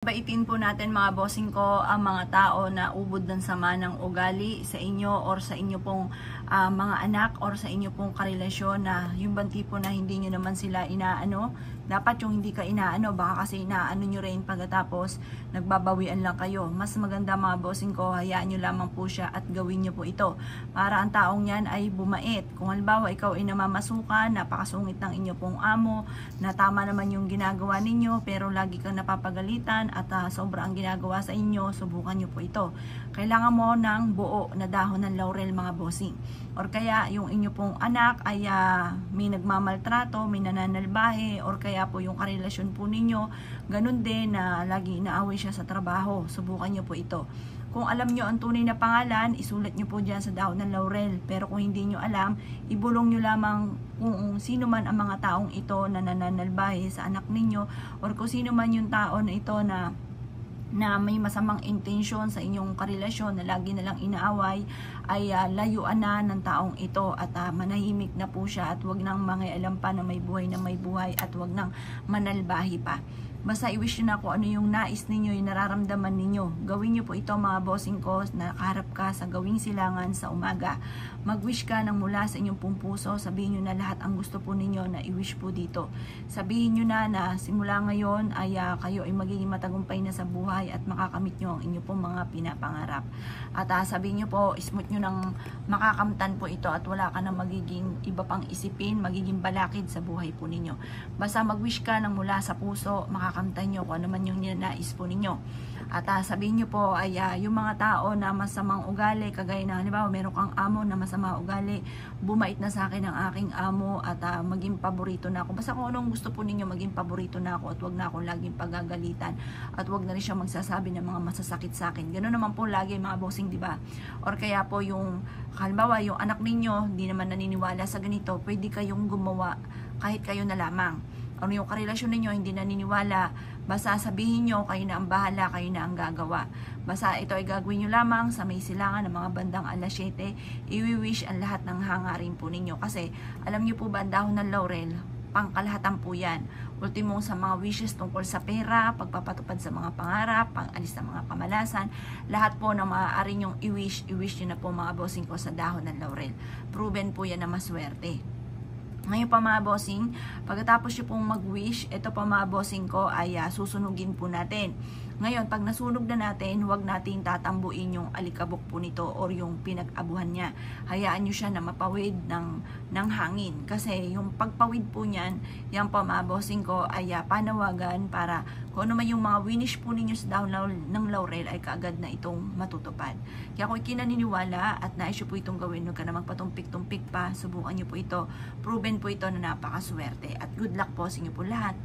Baitin po natin mga bossing ko ang mga tao na ubod ng sama ng ugali sa inyo or sa inyo pong mga anak or sa inyo pong karelasyon na yung bang tipo na hindi nyo naman sila inaano. Dapat yung hindi ka inaano, baka kasi inaano nyo rin pagkatapos nagbabawian lang kayo. Mas maganda mga bossing ko, hayaan nyo lamang po siya at gawin nyo po ito. Para ang taong yan ay bumait. Kung halimbawa ikaw ay namamasukan, napakasungit ng inyo pong amo, na tama naman yung ginagawa ninyo pero lagi kang napapagalitan at sobra ang ginagawa sa inyo, subukan nyo po ito. Kailangan mo ng buo na dahon ng laurel mga bossing. Or kaya yung inyo pong anak ay may nagmamaltrato, may nananalbahe, or kaya po yung karelasyon po ninyo, ganun din na lagi inaaway siya sa trabaho. Subukan nyo po ito. Kung alam nyo ang tunay na pangalan, isulat nyo po dyan sa dahon ng laurel. Pero kung hindi nyo alam, ibulong nyo lamang kung sino man ang mga taong ito na nananalbahe sa anak ninyo, or kung sino man yung tao na ito na may masamang intensyon sa inyong karelasyon na lagi na lang inaaway, ay layuan na ng taong ito at manahimik na po siya at wag nang mangialam pa na may buhay at wag nang manalbahi pa. Basta i-wish nyo na kung ano yung nais ninyo, yung nararamdaman ninyo. Gawin nyo po ito mga bossing ko, na nakaharap ka sa gawing silangan sa umaga. Mag-wish ka ng mula sa inyong pong puso, sabihin nyo na lahat ang gusto po ninyo na i-wish po dito. Sabihin nyo na simula ngayon ay kayo ay magiging matagumpay na sa buhay at makakamit nyo ang inyong pong mga pinapangarap. At sabihin nyo po, smooth nyo ng makakamtan po ito at wala ka na magiging iba pang isipin, magiging balakid sa buhay po ninyo. Basta mag-wish ka ng mula sa puso, makakamtan nyo kung ano man yung ninais po ninyo. At sabihin nyo po ay yung mga tao na masamang ugali, kagaya na halimbawa meron kang amo na masama ugali, bumait na sa akin ang aking amo at maging paborito na ako. Basta kung anong gusto po ninyo, maging paborito na ako at wag na ako laging pagagalitan at wag na rin siya magsasabi ng mga masasakit sa akin. Ganoon naman po lagi mga bossing, di ba? Or kaya po yung halimbawa yung anak ninyo hindi naman naniniwala sa ganito, pwede kayong gumawa kahit kayo na lamang. Ano yung karelasyon ninyo hindi naniniwala, basta sabihin nyo, kayo na ang bahala, kayo na ang gagawa. Basta ito ay gagawin nyo lamang sa may silangan ng mga bandang alas 7, i-wish ang lahat ng hangarin po ninyo. Kasi alam nyo po ba, ang dahon ng laurel, pangkalahatan po yan. Ultimo sa mga wishes tungkol sa pera, pagpapatupad sa mga pangarap, pang-alis ng mga kamalasan, lahat po na maaari nyong i-wish nyo na po mga bossing ko sa dahon ng laurel. Proven po yan na maswerte. Ngayon pa mga bossing, pagkatapos nyo pong mag-wish, ito pa mga bossing ko ay susunugin po natin. Ngayon, pag nasunog na natin, huwag nating tatambuin yung alikabok po nito or yung pinag-abuhan niya. Hayaan nyo siya na mapawid ng hangin. Kasi yung pagpawid po niyan, yan pa mga bossing ko ay panawagan para kung ano man yung mga winish po ninyo sa dahon ng laurel ay kaagad na itong matutupad. Kaya kung ikinaniniwala at nais nyo po itong gawin, huwag ka na magpatumpik-tumpik pa, subukan nyo po ito. Proven po ito na napakaswerte. At good luck po sa inyo po lahat.